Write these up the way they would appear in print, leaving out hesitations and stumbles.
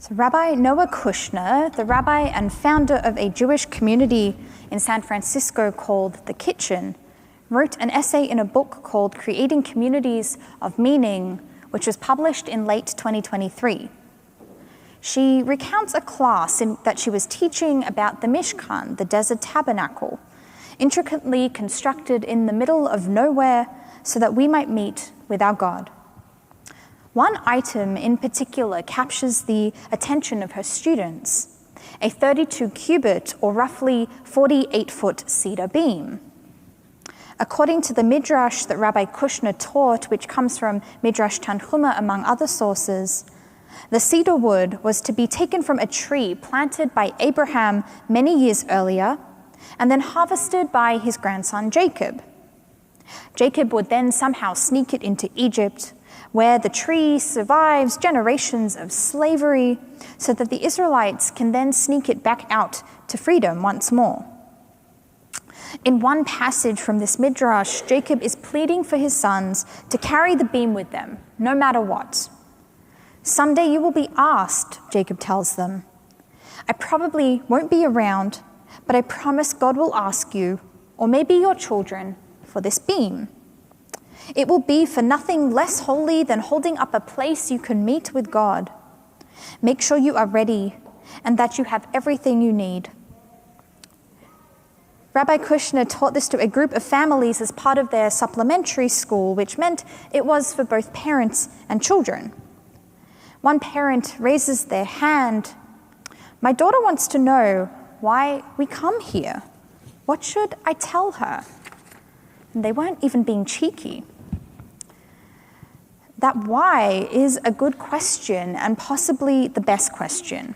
So Rabbi Noah Kushner, the rabbi and founder of a Jewish community in San Francisco called The Kitchen, wrote an essay in a book called Creating Communities of Meaning, which was published in late 2023. She recounts a class that she was teaching about the Mishkan, the desert tabernacle, intricately constructed in the middle of nowhere so that we might meet with our God. One item in particular captures the attention of her students, a 32-cubit or roughly 48-foot cedar beam. According to the Midrash that Rabbi Kushner taught, which comes from Midrash Tanhuma among other sources, the cedar wood was to be taken from a tree planted by Abraham many years earlier and then harvested by his grandson Jacob. Jacob would then somehow sneak it into Egypt, where the tree survives generations of slavery so that the Israelites can then sneak it back out to freedom once more. In one passage from this Midrash, Jacob is pleading for his sons to carry the beam with them, no matter what. Someday you will be asked, Jacob tells them. I probably won't be around, but I promise God will ask you, or maybe your children, for this beam. It will be for nothing less holy than holding up a place you can meet with God. Make sure you are ready and that you have everything you need. Rabbi Kushner taught this to a group of families as part of their supplementary school, which meant it was for both parents and children. One parent raises their hand. My daughter wants to know why we come here. What should I tell her? And they weren't even being cheeky. That why is a good question and possibly the best question.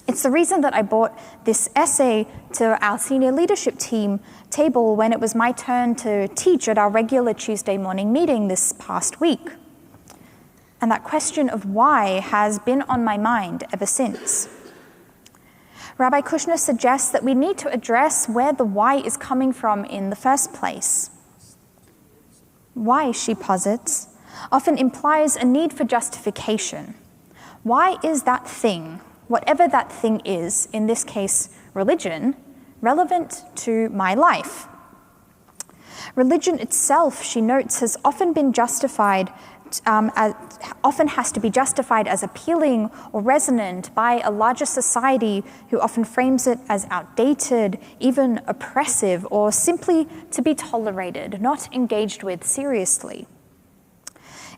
It's the reason that I brought this essay to our senior leadership team table when it was my turn to teach at our regular Tuesday morning meeting this past week. And that question of why has been on my mind ever since. Rabbi Kushner suggests that we need to address where the why is coming from in the first place. Why, she posits, often implies a need for justification. Why is that thing, whatever that thing is, in this case religion, relevant to my life? Religion itself, she notes, has often been justified often has to be justified as appealing or resonant by a larger society who often frames it as outdated, even oppressive, or simply to be tolerated, not engaged with seriously.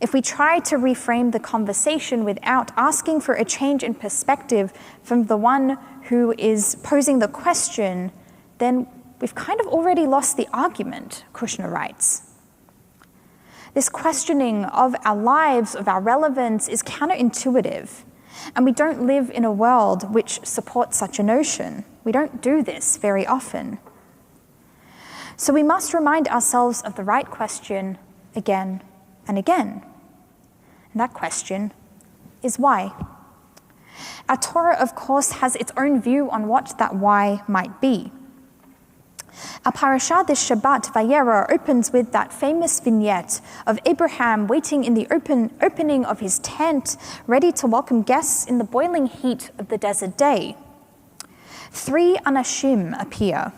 If we try to reframe the conversation without asking for a change in perspective from the one who is posing the question, then we've kind of already lost the argument, Kushner writes. This questioning of our lives, of our relevance, is counterintuitive, and we don't live in a world which supports such a notion. We don't do this very often. So we must remind ourselves of the right question again and again. And that question is why. Our Torah, of course, has its own view on what that why might be. Our parasha this Shabbat, Vayera, opens with that famous vignette of Abraham waiting in the opening of his tent, ready to welcome guests in the boiling heat of the desert day. 3 anashim appear.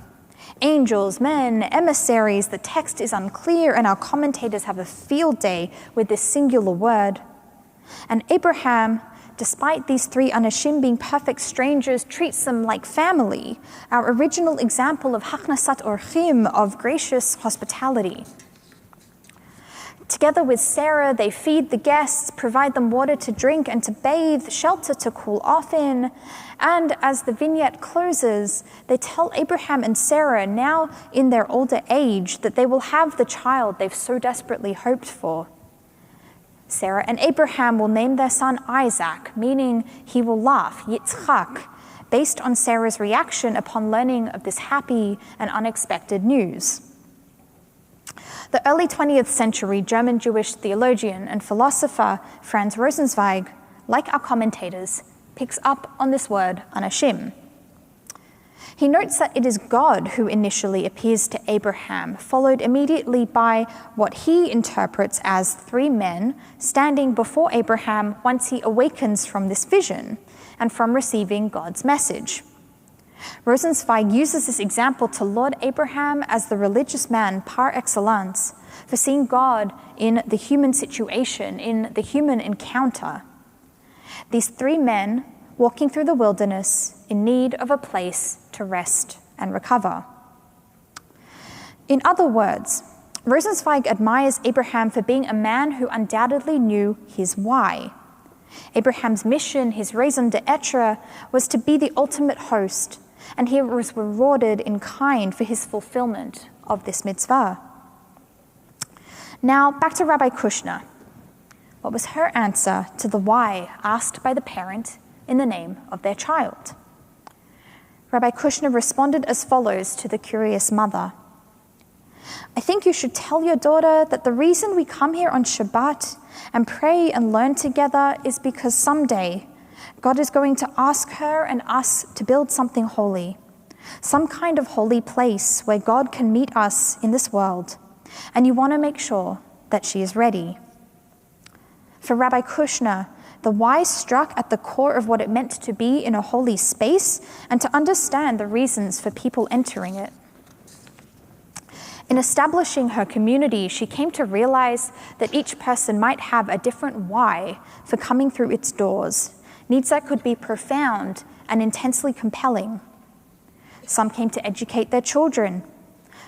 Angels, men, emissaries. The text is unclear, and our commentators have a field day with this singular word. And Abraham, despite these 3 anashim being perfect strangers, treats them like family, our original example of hachnasat orchim, of gracious hospitality. Together with Sarah, they feed the guests, provide them water to drink and to bathe, shelter to cool off in. And as the vignette closes, they tell Abraham and Sarah, now in their older age, that they will have the child they've so desperately hoped for. Sarah and Abraham will name their son Isaac, meaning he will laugh, Yitzchak, based on Sarah's reaction upon learning of this happy and unexpected news. The early 20th century German Jewish theologian and philosopher Franz Rosenzweig, like our commentators, picks up on this word, anashim. He notes that it is God who initially appears to Abraham, followed immediately by what he interprets as 3 men standing before Abraham once he awakens from this vision and from receiving God's message. Rosenzweig uses this example to laud Abraham as the religious man par excellence for seeing God in the human situation, in the human encounter. These 3 men walking through the wilderness in need of a place to rest and recover. In other words, Rosenzweig admires Abraham for being a man who undoubtedly knew his why. Abraham's mission, his raison d'etre, was to be the ultimate host, and he was rewarded in kind for his fulfillment of this mitzvah. Now, back to Rabbi Kushner. What was her answer to the why asked by the parent in the name of their child? Rabbi Kushner responded as follows to the curious mother. I think you should tell your daughter that the reason we come here on Shabbat and pray and learn together is because someday God is going to ask her and us to build something holy, some kind of holy place where God can meet us in this world, and you want to make sure that she is ready. For Rabbi Kushner, the why struck at the core of what it meant to be in a holy space and to understand the reasons for people entering it. In establishing her community, she came to realize that each person might have a different why for coming through its doors, needs that could be profound and intensely compelling. Some came to educate their children.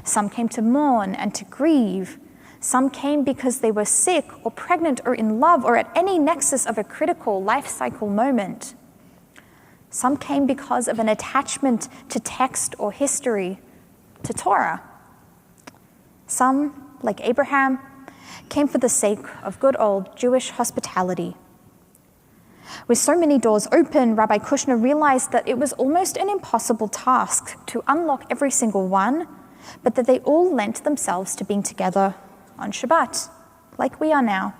Some came to mourn and to grieve. Some came because they were sick or pregnant or in love or at any nexus of a critical life cycle moment. Some came because of an attachment to text or history, to Torah. Some, like Abraham, came for the sake of good old Jewish hospitality. With so many doors open, Rabbi Kushner realized that it was almost an impossible task to unlock every single one, but that they all lent themselves to being together on Shabbat, like we are now.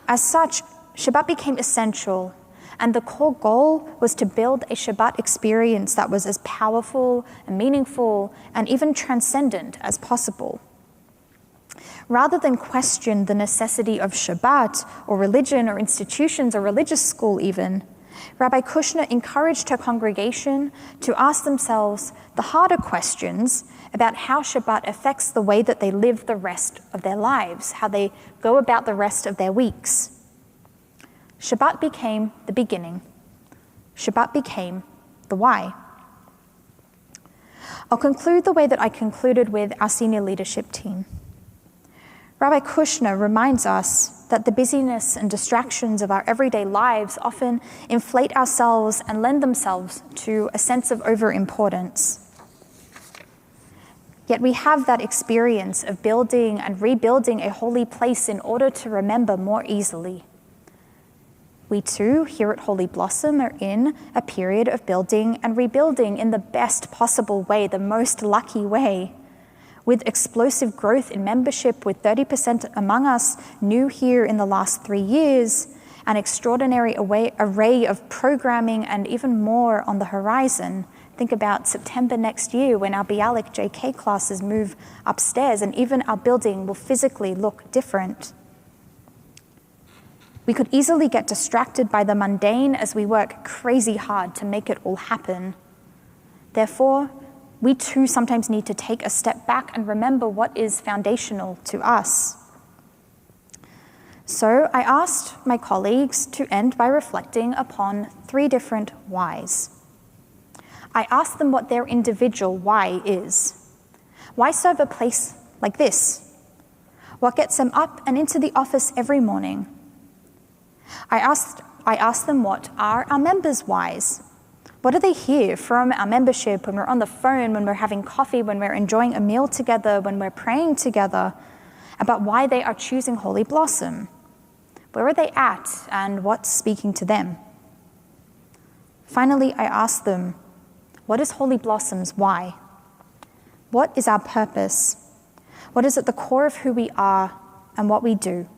As such, Shabbat became essential, and the core goal was to build a Shabbat experience that was as powerful and meaningful and even transcendent as possible. Rather than question the necessity of Shabbat or religion or institutions or religious school even, Rabbi Kushner encouraged her congregation to ask themselves the harder questions about how Shabbat affects the way that they live the rest of their lives, how they go about the rest of their weeks. Shabbat became the beginning. Shabbat became the why. I'll conclude the way that I concluded with our senior leadership team. Rabbi Kushner reminds us that the busyness and distractions of our everyday lives often inflate ourselves and lend themselves to a sense of overimportance. Yet we have that experience of building and rebuilding a holy place in order to remember more easily. We too, here at Holy Blossom, are in a period of building and rebuilding in the best possible way, the most lucky way. With explosive growth in membership, with 30% among us new here in the last 3 years, an extraordinary array of programming and even more on the horizon. Think about September next year when our Bialik JK classes move upstairs and even our building will physically look different. We could easily get distracted by the mundane as we work crazy hard to make it all happen. Therefore, we too sometimes need to take a step back and remember what is foundational to us. So I asked my colleagues to end by reflecting upon 3 different whys. I asked them what their individual why is. Why serve a place like this? What gets them up and into the office every morning? I asked them what are our members' whys. What do they hear from our membership when we're on the phone, when we're having coffee, when we're enjoying a meal together, when we're praying together, about why they are choosing Holy Blossom? Where are they at and what's speaking to them? Finally, I asked them, what is Holy Blossom's why? What is our purpose? What is at the core of who we are and what we do?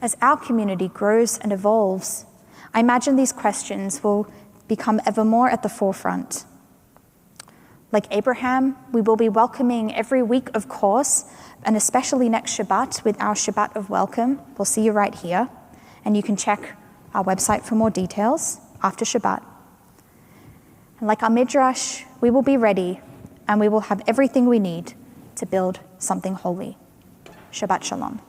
As our community grows and evolves, I imagine these questions will become ever more at the forefront. Like Abraham, we will be welcoming every week, of course, and especially next Shabbat with our Shabbat of welcome. We'll see you right here, and you can check our website for more details after Shabbat. And like our Midrash, we will be ready, and we will have everything we need to build something holy. Shabbat Shalom.